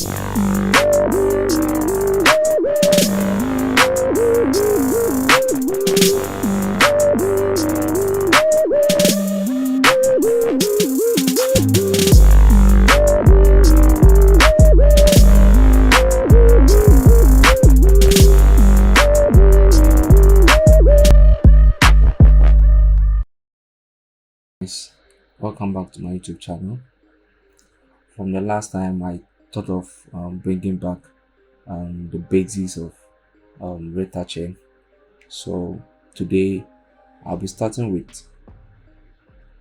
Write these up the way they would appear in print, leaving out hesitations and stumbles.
Welcome back to my YouTube channel. From the last time, I thought of bringing back the basics of retouching. So today I'll be starting with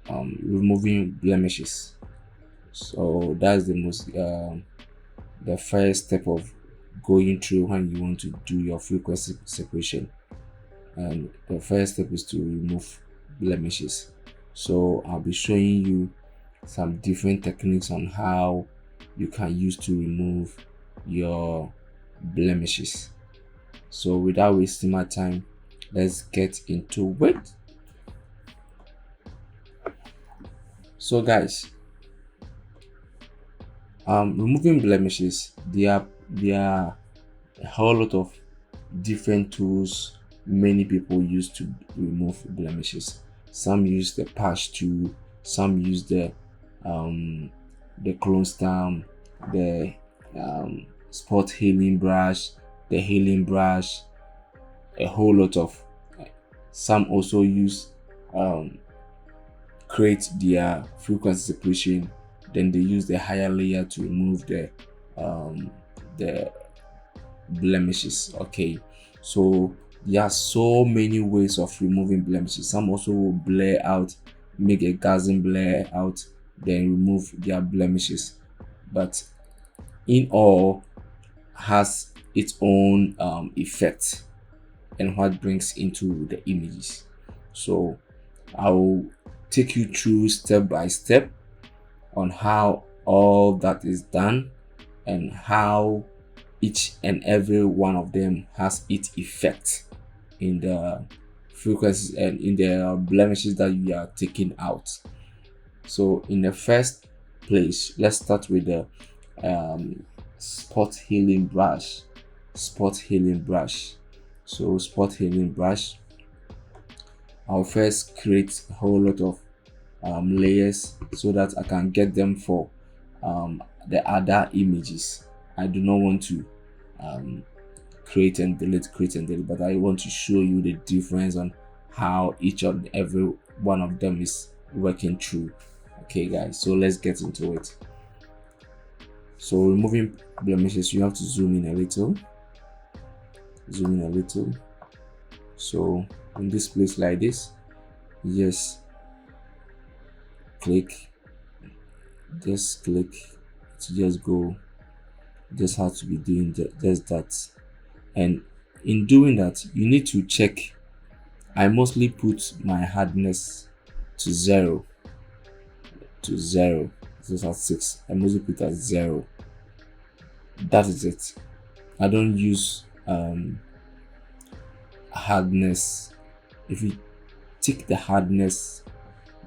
removing blemishes. So that's the first step of going through when you want to do your frequency separation. And the first step is to remove blemishes. So I'll be showing you some different techniques on how you can use to remove your blemishes. So without wasting my time, let's get into it. So guys, removing blemishes, there are a whole lot of different tools many people use to remove blemishes. Some use the patch tool, some use the clone stamp, the spot healing brush, the healing brush, a whole lot of. Some also use create their frequency separation, then they use the higher layer to remove the blemishes. Okay, so there are so many ways of removing blemishes. Some also will blur out, make a Gaussian blur out, then remove their blemishes, but in all has its own effect and what brings into the images. So I'll take you through step by step on how all that is done and how each and every one of them has its effect in the frequencies and in the blemishes that you are taking out. So in the first place, let's start with the spot healing brush. So spot healing brush, I'll first create a whole lot of layers so that I can get them for the other images. I do not want to create and delete, but I want to show you the difference on how each of every one of them is working through. Okay guys, so let's get into it. So removing blemishes, you have to zoom in a little. So in this place like this, just click to just go. Just have to be doing just that, and in doing that you need to check. I mostly put my hardness to zero. This is at 6. I mostly put at 0. That is it. I don't use hardness. If you tick the hardness,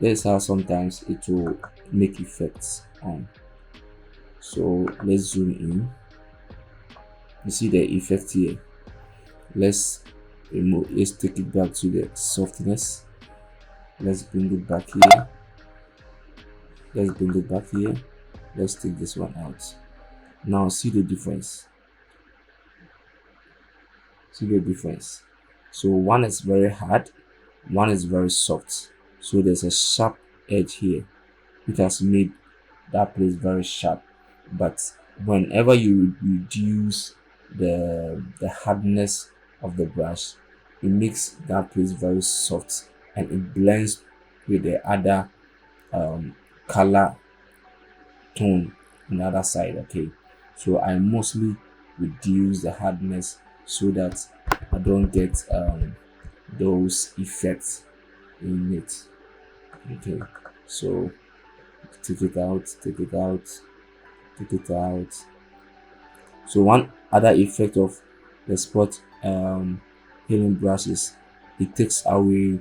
that's how sometimes it will make effects on. So let's zoom in. You see the effect here. Let's take it back to the softness. Let's bring it back here. Let's take this one out. Now see the difference. So one is very hard, one is very soft. So there's a sharp edge here. It has made that place very sharp. But whenever you reduce the hardness of the brush, it makes that place very soft and it blends with the other color tone on the other side. Okay, so I mostly reduce the hardness so that I don't get those effects in it. Okay, so take it out. So one other effect of the spot healing brush is it takes away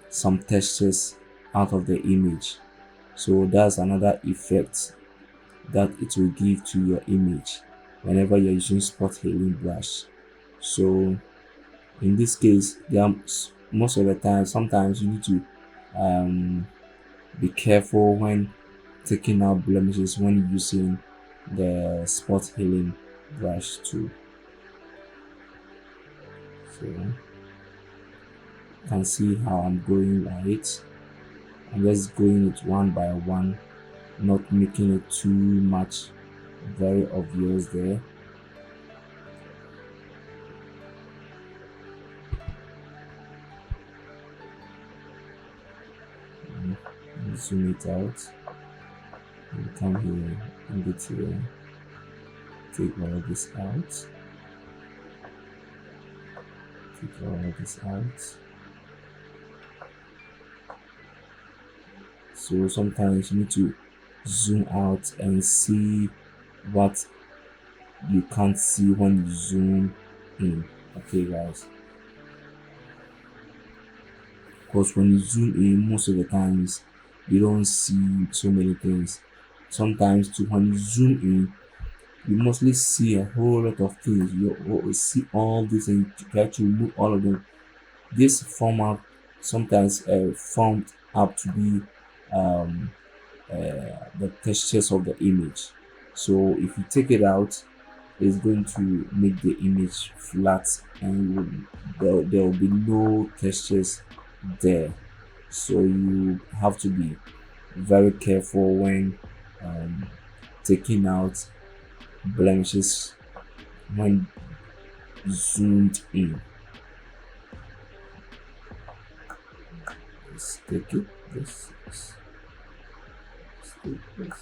some textures out of the image. So that's another effect that it will give to your image. whenever you're using spot healing brush. So in this case, most of the time, sometimes you need to be careful when taking out blemishes when using the spot healing brush too. So you can see how I'm going by it. I'm just going it one by one, not making it too much very obvious there. Zoom it out and come here and get here, take all of this out, take all of this out. So sometimes you need to zoom out and see what you can't see when you zoom in. Okay guys, because when you zoom in, most of the times you don't see so many things. Sometimes too, when you zoom in, you mostly see a whole lot of things. You see all this and you try to remove all of them. This format sometimes formed up to be the textures of the image. So if you take it out, it's going to make the image flat and there will be no textures there. So you have to be very careful when taking out blemishes when zoomed in. Let's take it. Let's take this.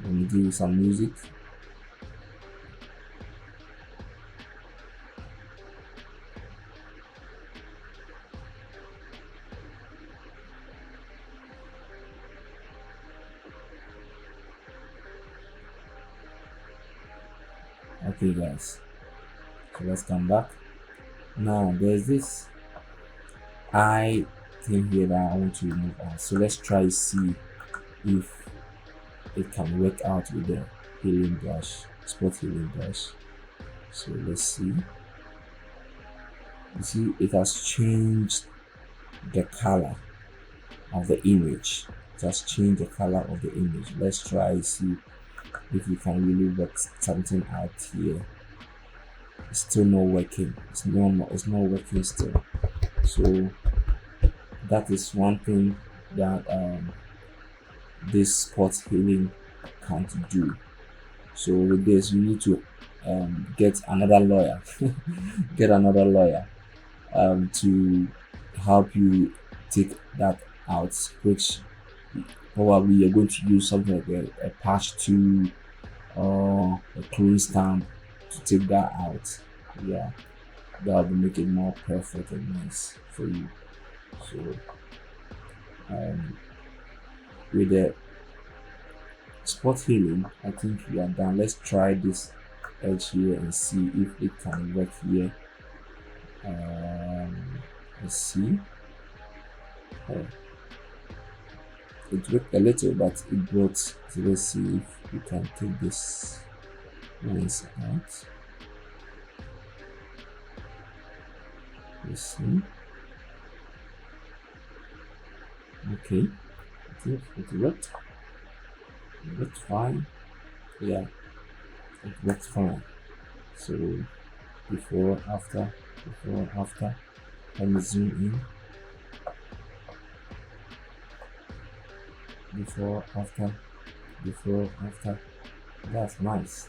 Let me give you some music. Okay guys, so let's come back. Now there's this eye thing here that I want to remove out. So let's try to see if it can work out with the healing brush, spot healing brush. So let's see. You see it has changed the color of the image. It has changed the color of the image. Let's try to see if we can really work something out here. It's still not working. It's not working still. So that is one thing that this spot healing can't do. So with this, you need to get another lawyer to help you take that out, which probably you're going to use something like a patch tool or a clone stamp to take that out. Yeah, that will make it more perfect and nice for you. So with the spot healing, I think we are done. Let's try this edge here and see if it can work here. Let's see. It worked a little, but it brought. So let's see if we can take this lens out. Let's see. Okay, I think it worked. It worked fine. Yeah, it worked fine. So before, after. Let me zoom in. Before, after. That's nice.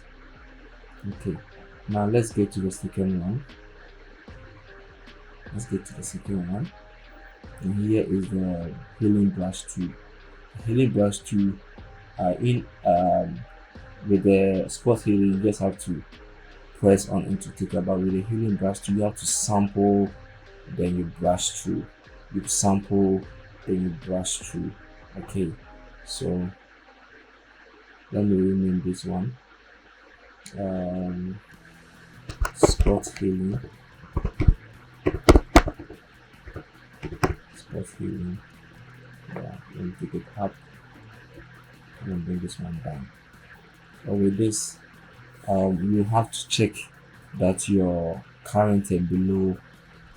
Okay, now let's get to the second one. And here is the healing brush tool. Healing brush tool with the spot healing, you just have to press on into ticker, but with the healing brush tool, you have to sample, then you brush through. You sample, then you brush through. Okay, so let me rename this one spot spot healing. Spot healing. Yeah, let me take it up and bring this one down. So with this, you have to check that your current and below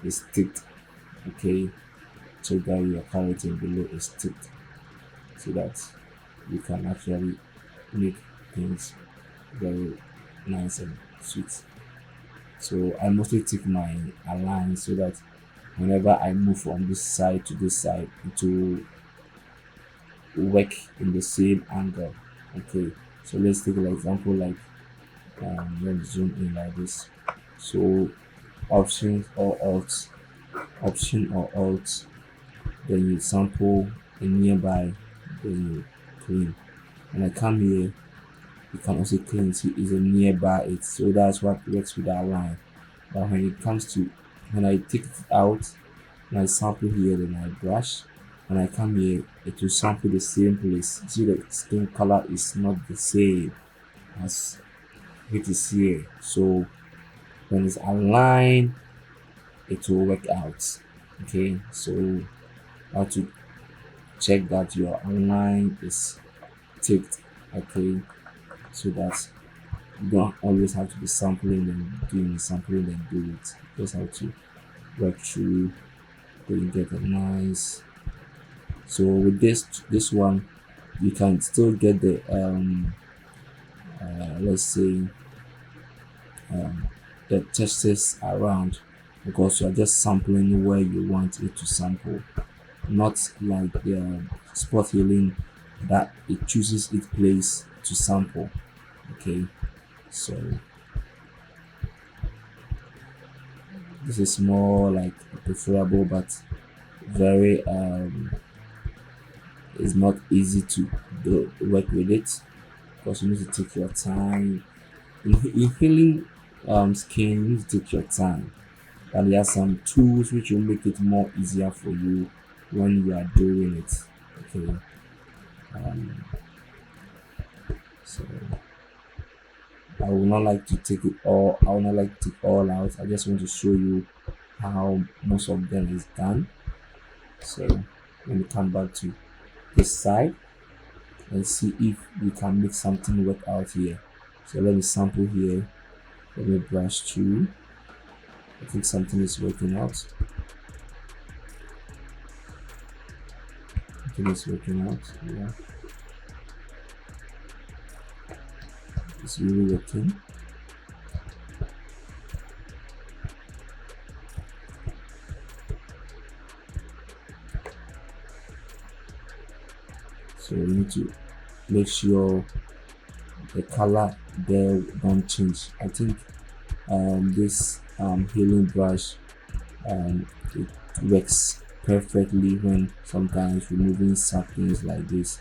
is ticked. Okay, so that your current and below is ticked, so that you can actually make things very nice and sweet. So I mostly take my align so that whenever I move from this side to this side, it will work in the same angle. Okay, so let's take an example like let me zoom in like this. So options or alt, option or alt, then you sample a nearby, then you clean. When I come here, you can also clean. See, is a nearby it, so that's what works with that line. But when it comes to when I take it out, when I sample here, then I brush. When I come here, it will sample the same place. See, the skin color is not the same as it is here. So when it's aligned, it will work out. Okay, so you have to check that your align is ticked. Okay, so that you don't always have to be sampling and doing sampling and do it. You just have to work through, then you get a nice. So with this one, you can still get the let's say the textures around, because you are just sampling where you want it to sample, not like the spot healing that it chooses its place to sample. Okay, so this is more like preferable, but very it's not easy to work with it, because you need to take your time in healing skin. You need to take your time, and there are some tools which will make it more easier for you when you are doing it. Okay, so I would not like to take it all. I would not like to take all out. I just want to show you how most of them is done. So let me come back to this side and see if we can make something work out here. So let me sample here. Let me brush through. I think something is working out. Something is working out. Yeah, it's really working. So we need to make sure the color there don't change. I think this healing brush it works perfectly when sometimes removing saplings like this.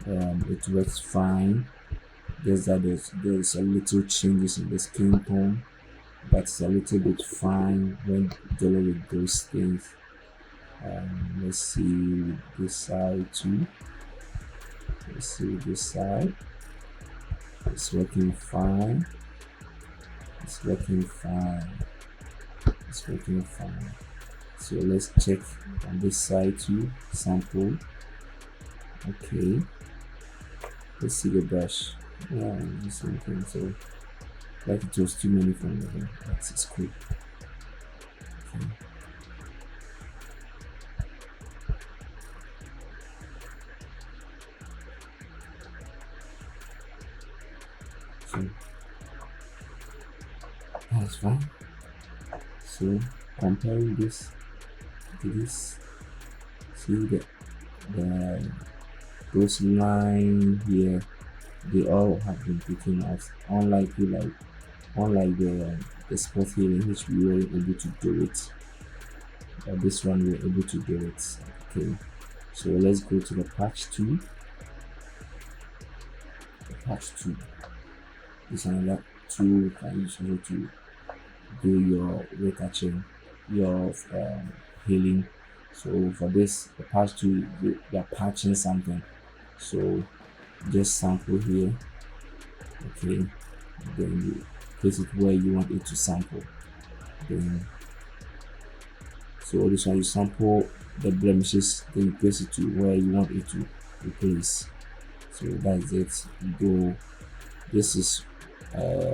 It works fine. Just that there's a little changes in the skin tone, but it's a little bit fine when dealing with those things. Let's see this side too. Let's see this side. It's working fine. It's working fine. It's working fine. So let's check on this side too. Sample. Okay. Let's see the brush. Yeah, the same thing. So like it was too many from there. That's cool. Okay. So that's fine. So comparing this to this, see the those line here, they all have been taken out. Unlike the spot healing, which we were able to do it, but this one we were able to do it. Okay, so let's go to the patch 2. The patch 2 is another tool you can use to do your retouching, your healing. So for this, the patch 2, you are patching something. So just sample here. Okay, then you place it where you want it to sample. Then so this one, you sample the blemishes, then you place it to where you want it to replace. So that's it. Go. This is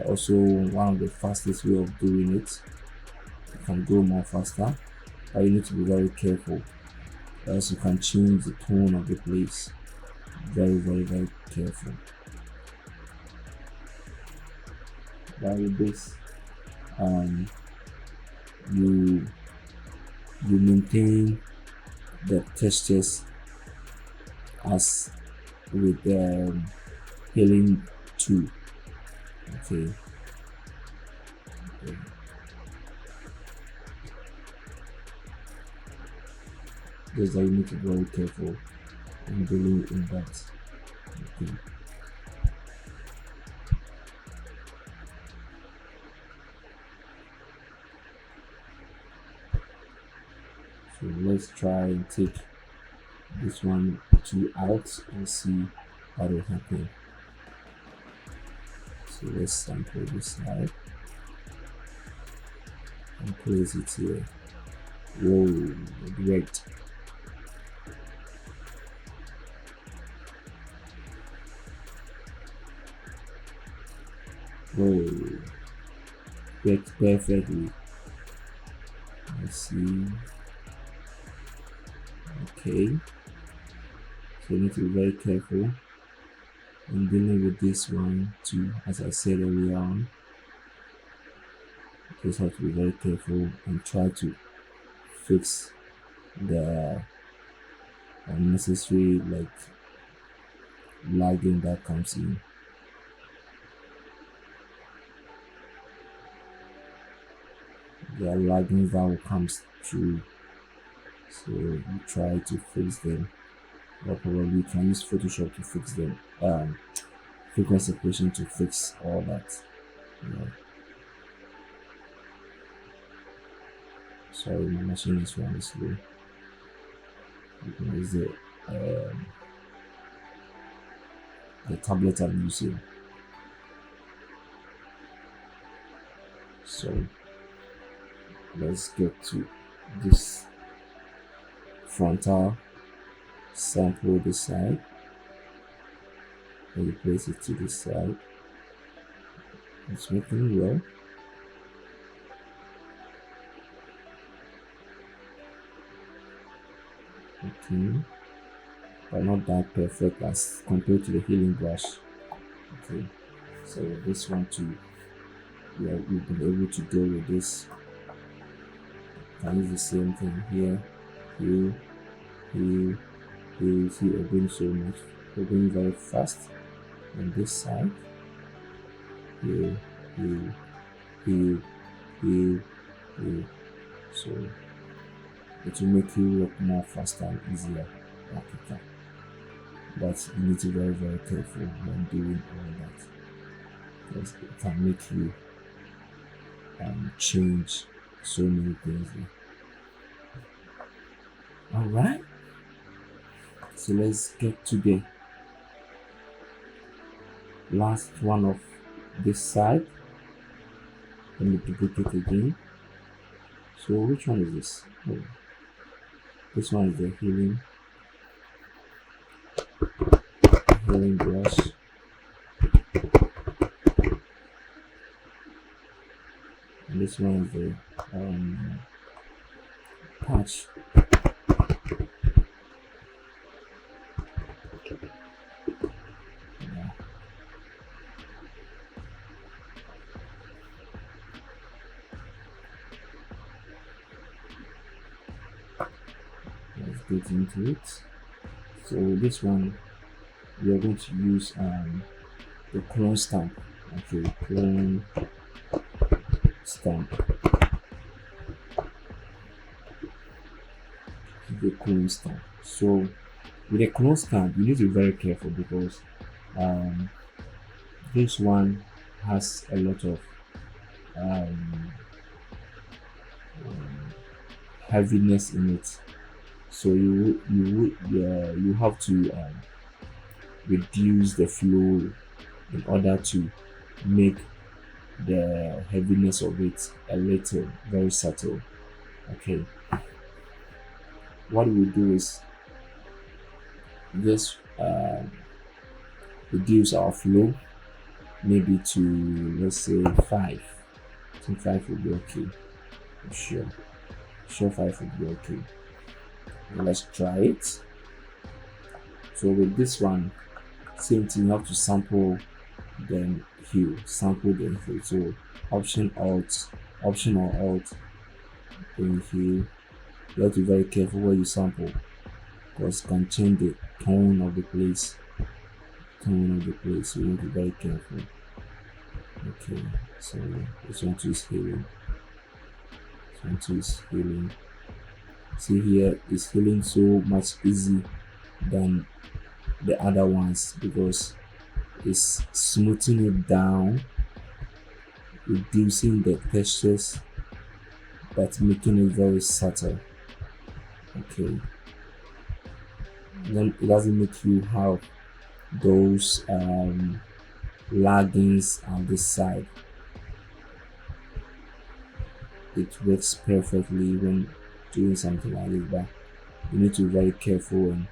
also one of the fastest way of doing it. You can go more faster, but you need to be very careful, else you can change the tone of the place. Very careful. But with this, you maintain the textures as with the healing tool. Okay. Just that you need to be very careful in dealing in that. Okay. So let's try and take this one out and see what will happen. So let's sample this side and place it here. Whoa, great. Whoa, worked perfectly. Let's see. Okay, so you need to be very careful in dealing with this one too. As I said earlier on, just have to be very careful and try to fix the unnecessary lagging that comes in. There are laggings that will come through, so you try to fix them, or probably you can use Photoshop to fix them, frequency separation to fix all that. Yeah. Sorry, my machine is running slow. Because the tablet I'm using. So let's get to this frontal, sample this side, and you place it to this side. It's working well. Okay, but not that perfect as compared to the healing brush. Okay, so this one too, we've been able to go with this. Can use the same thing here. You see we're going so much. We're going very fast on this side. Here. So it will make you work more faster and easier like it can. But you need to be very careful when doing all that, because it can make you change so many things. All right, so let's get to the last one of this side. Let me duplicate again. So which one is this? Oh, this one is the healing brush. And this one is the patch. Yeah. Let's get into it. So this one we are going to use the clone stamp. Okay, clone stamp. The clone stamp. So with a clone stamp, you need to be very careful, because this one has a lot of heaviness in it. So you have to reduce the flow in order to make the heaviness of it a little, very subtle. Okay, what we do is just reduce our flow maybe to, let's say, 5. I think 5 would be okay. I'm sure 5 would be okay. Now let's try it. So with this one, same thing, you have to sample then hue, sample then hue. So option or alt then hue. You have to be very careful where you sample, because it can change the tone of the place. So you need to be very careful. Okay, so this one too is healing. This one too is healing. See here, it's healing so much easy than the other ones because it's smoothing it down, reducing the textures, but making it very subtle. Okay, then it doesn't make you have those laggings on this side. It works perfectly when doing something like this, but you need to be very careful and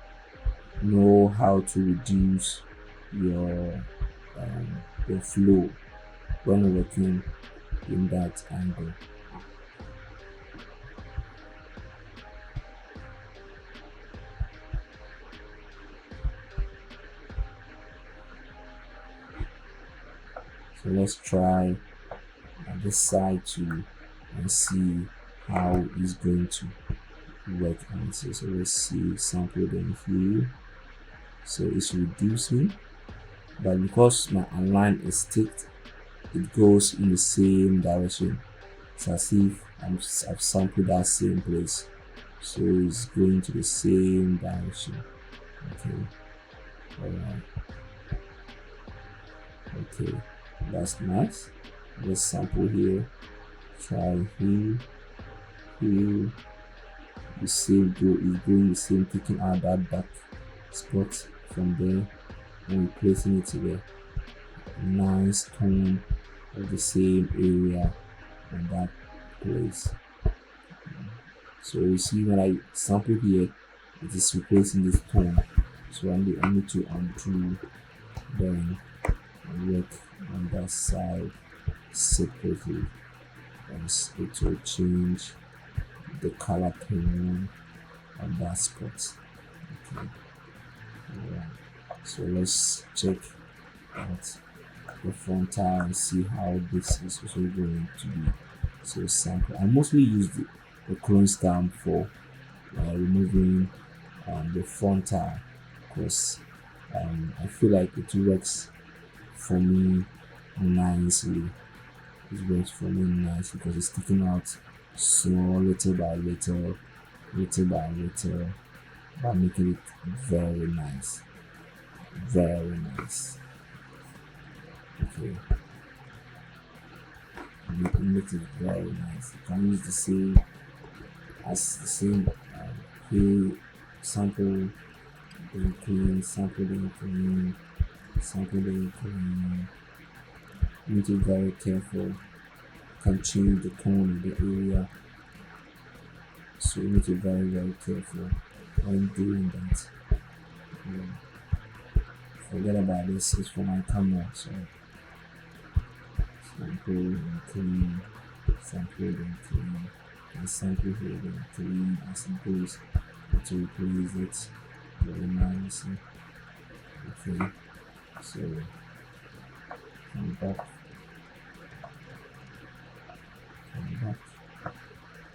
know how to reduce your flow when working in that angle. So let's try at this side too and see how it's going to work on it. So let's see sample then here. So it's reducing, but because my align is sticked, it goes in the same direction. It's as if I've sampled that same place, so it's going to the same direction. Okay, alright, okay, that's nice. Let's sample here, try here, here. The same is doing the same, taking out that dark spot from there and replacing it to the nice tone of the same area in that place. So you see when I sample here, it is replacing this tone. So I need to undo, then work on that side separately, and it will change the color tone on that spot. Okay. Yeah. So let's check out the frontal and see how this is also going to be. So sample. I mostly use the clone stamp for removing the frontal, because I feel like it works for me nicely. It works for me nicely because it's sticking out small, little by little, but making it very nice, very nice. Okay, it makes it very nice. You can use the same here, sample then clean, sample then clean, sample then clean. You need to be very careful. You can change the tone of the area, so you need to be very careful when doing that. Forget about this, it's for my camera. So sample and clean, sample and clean, and sample here then clean as it goes to replace it very nicely. Okay, so come back.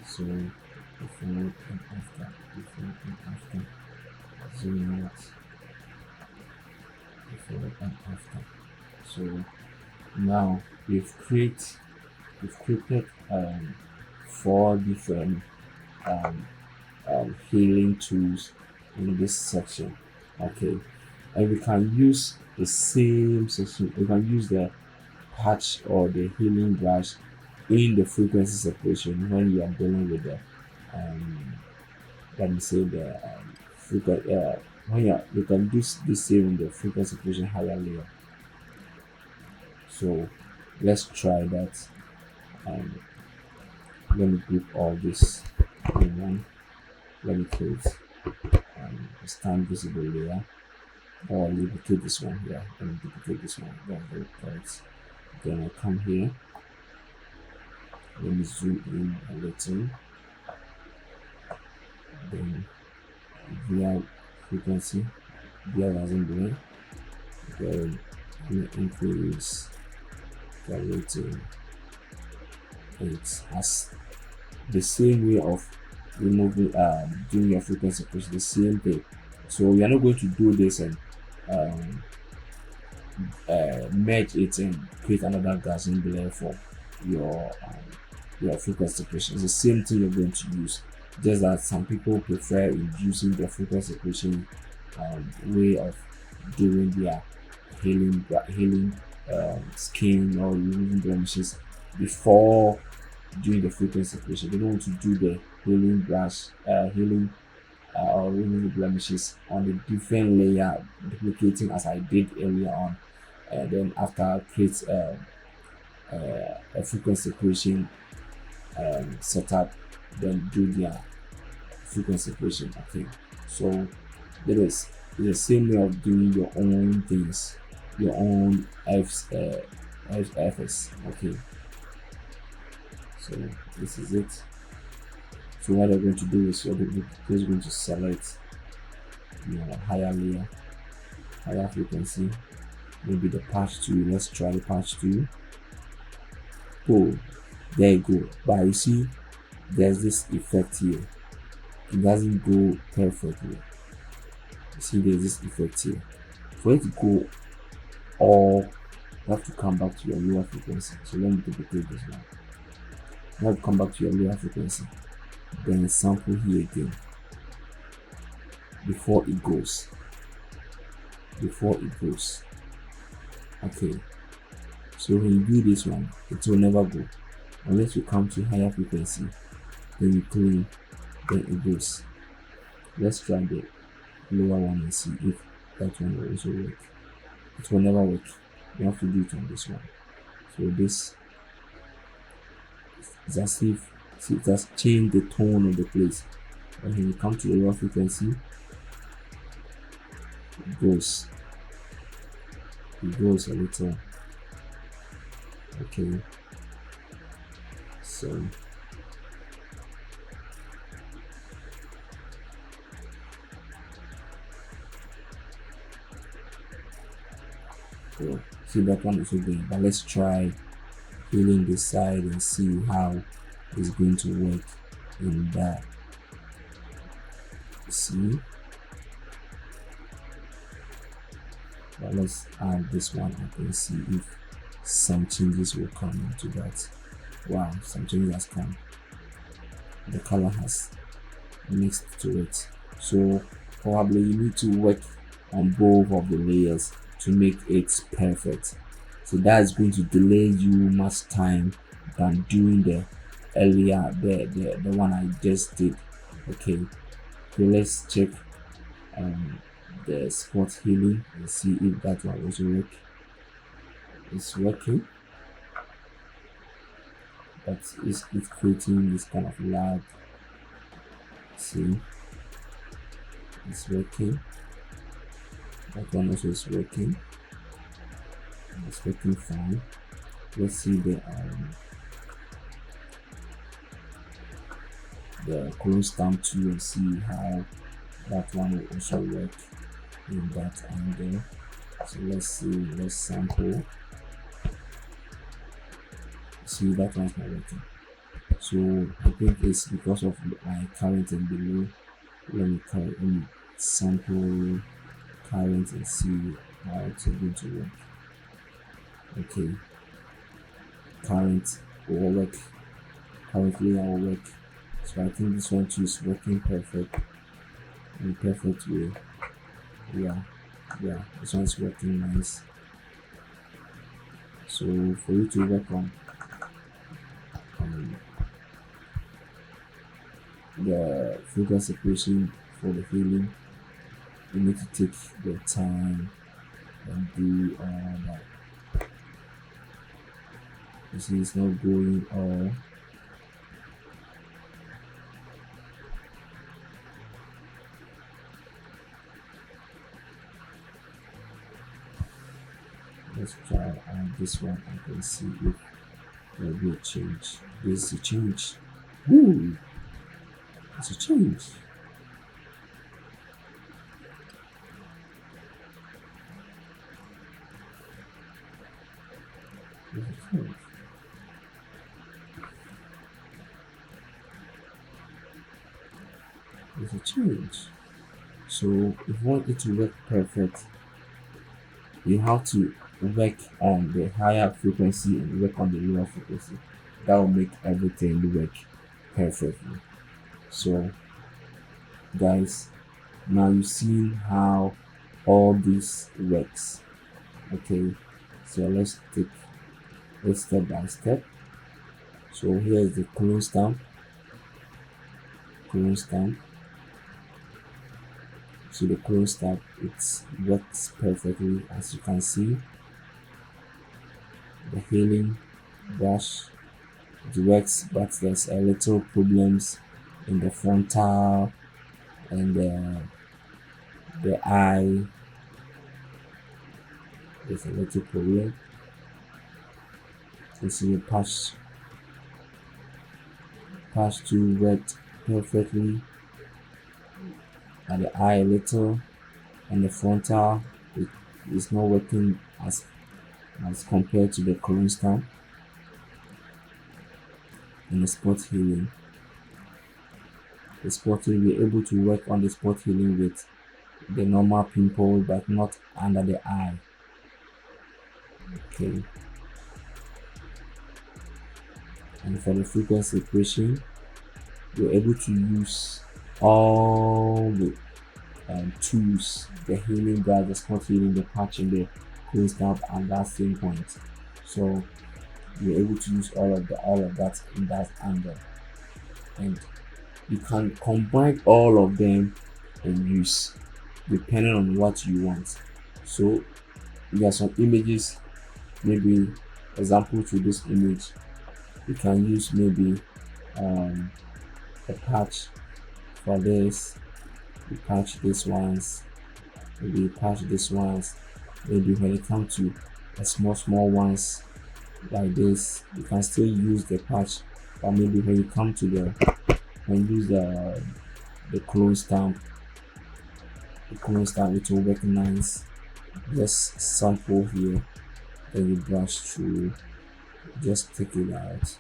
So before and after, zoom out, before and after. So now we've created 4 different healing tools in this section. Okay, and we can use the same section. We can use the patch or the healing brush in the frequency separation when you are dealing with the let me say the when you can do the same in the frequency separation higher layer. So Let's try that. um, Let me group all this in one. Let me create a stand visible layer, or duplicate this one here. Let me duplicate this one. That's very correct. Then I come here. Let me zoom in a little. Then via frequency, via rising blur. Then let me increase the rating. It's as the same way of removing doing your frequency push, the same thing. So we are not going to do this and um, merge it and create another Gaussian blur for your frequency separation. It's the same thing you're going to use, just that some people prefer using the frequency separation way of doing their healing skin or removing blemishes before doing the frequency separation. They don't want to do the healing brush healing or removing blemishes on a different layer, duplicating as I did earlier on, and then after I create a frequency separation setup, then do their frequency separation. Okay, so there is the same way of doing your own things, your own FS. Okay, so this is it. So what you're going to do is you're just going to select your higher layer, higher frequency, maybe the patch 2. Let's try the patch 2. Oh, there you go. But you see, there's this effect here. It doesn't go perfectly. You see, there's this effect here. For it to go all, you have to come back to your lower frequency. So let me duplicate this one. You have to come back to your lower frequency. Then sample here again before it goes. Okay, so when you do this one, it will never go unless you come to higher frequency, then you clean, then it goes. Let's try the lower one and see if that one will also work. It will never work. You have to do it on this one. So this is as if it has changed the tone of the place. And when you come to the lower frequency, it goes a little. Okay, so see that one is going, but let's try healing this side and see how it's going to work in that. See, but let's add this one up and see if some changes will come into that. Wow, some changes has come. The color has mixed to it, so probably you need to work on both of the layers to make it perfect. So that is going to delay you much time than doing the earlier the one I just did. Okay, so let's check the spot healing and see if that one also work. It's working, but it's creating this kind of lag. See, it's working. That one also is working. It's working fine. Let's see the close down to and see how that one will also work in that angle. So let's see, let's sample. See, that one's not working. So I think it's because of my current and below. Let me sample current and see how it's going to work. Okay, current will work, currently I will work. So I think this one too is working perfect, in a perfect way. Yeah, this one's working nice. So for you to work on the frequency separation for the healing, you need to take your time and do all that. You see it's not going all. Let's try this one and can see if there will be a change. This is a change. Ooh, it's a change. There's a change. There's a change. So if you want it to work perfect, you have to work on the higher frequency and work on the lower frequency. That will make everything work perfectly. So guys, now you've seen how all this works. Okay, so let's take it step by step. So here is the clone stamp. So the clone stamp, it works perfectly, as you can see. The healing brush, it works, but there's a little problems in the frontal and the eye. There's a little problem. You see the patch to work perfectly, at the eye a little, and the frontal it is not working as compared to the clone stamp. And the spot healing, will be able to work on the spot healing with the normal pimple, but not under the eye. Okay, and for the frequency equation, you're able to use all the tools, the healing brush, the spot healing, the patching, the clone stamp at that same point. So you're able to use all of that in that angle, and you can combine all of them and use depending on what you want. So there are some images, maybe example to this image, you can use maybe a patch for this, you patch this ones, maybe you patch this ones. Maybe when it comes to the small ones like this, you can still use the patch, but maybe when you come to use the clone stamp, it will work nice. Just sample here, then you brush through, just take it out,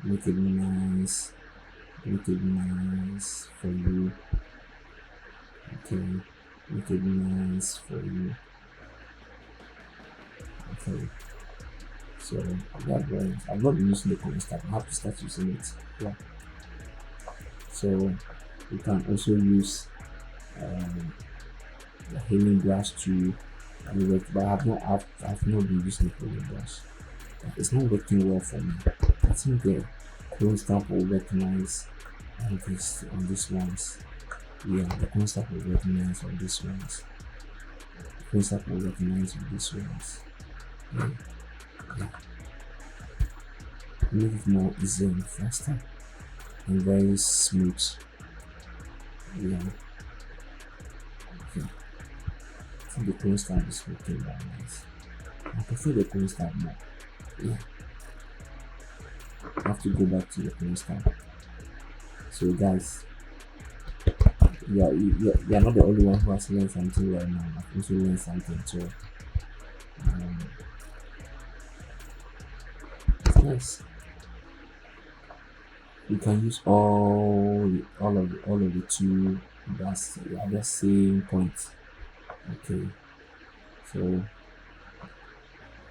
make it nice for you. Okay, make it nice for you. Okay, so I'm not using the clone stamp, I have to start using it. Yeah. So you can also use the healing brush to work, but I've not been using the healing brush. It's not working well for me. I think the clone stamp will work nice on these ones. Yeah, the clone stamp will work nice on these ones. The clone stamp will work nice on these ones. Yeah. Make it more easier and faster and very smooth. Yeah. Okay. I think the clone stamp is working very nice. I prefer the clone stamp more. Yeah. I have to go back to the clone stamp. So guys, you're not the only one who has learned something right now. I've also learned something too. It's nice. You can use all of the two. That's at the same point. Okay, so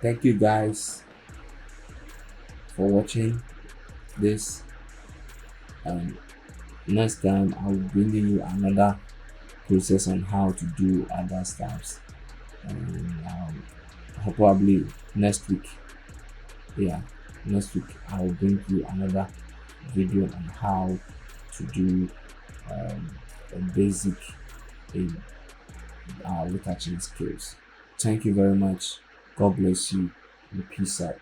thank you guys for watching this, and next time I will bring you another process on how to do other stuffs, and probably next week I will bring you another video on how to do a basic retouching skills. Thank you very much. God bless you, and peace out.